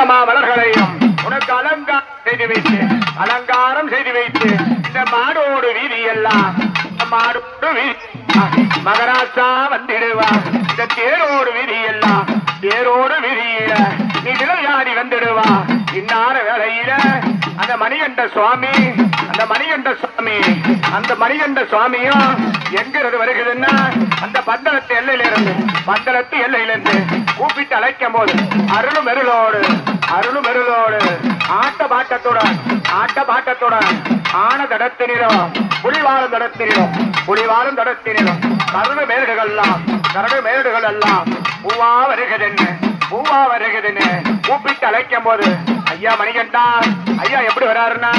மந்திரமா மலர்களையும் உனக்கு அலங்காரம் செய்து வைத்து இந்த மாடோடு வீதி எல்லாம் மாடோடு வீதி மகராசா வந்திடுவா இந்த தேரோடு வீதி எல்லாம் தேரோடு வீதியில நீ விளையாடி வந்துடுவா இன்னார வேளையில அந்த மணிகண்ட சுவாமியும் எங்கிறது வருகிறதுன்னா அந்த பந்தளத்து எல்லையிலிருந்து கூப்பிட்டு அழைக்கும் போது அருளும் மெருளோடு ஆட்ட பாட்டத்துடன் ஆன தடத்தினிலும் புலிவாழும் தடத்தினிலும் கருடு மேடுகள் எல்லாம் பூவா வருகிறதுன்னு கூப்பிட்டு அழைக்கும் போது ஐயா மணிகண்டா ஐயா எப்படி வராருன்னா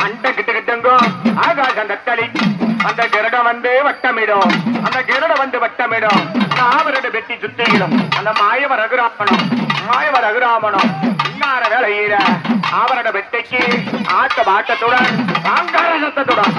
அண்ட கிட்டுங்கோ ஆகாசம் தத்தளி அந்த கிரடம் வந்து வட்டமிடும் அவரோட வெட்டி சுத்திடும் அந்த மாயவர் அகுராமனும் இன்னார வேலையில அவரோட வெட்டைக்கு ஆட்ட பாட்டத்துடன் சத்தத்துடன்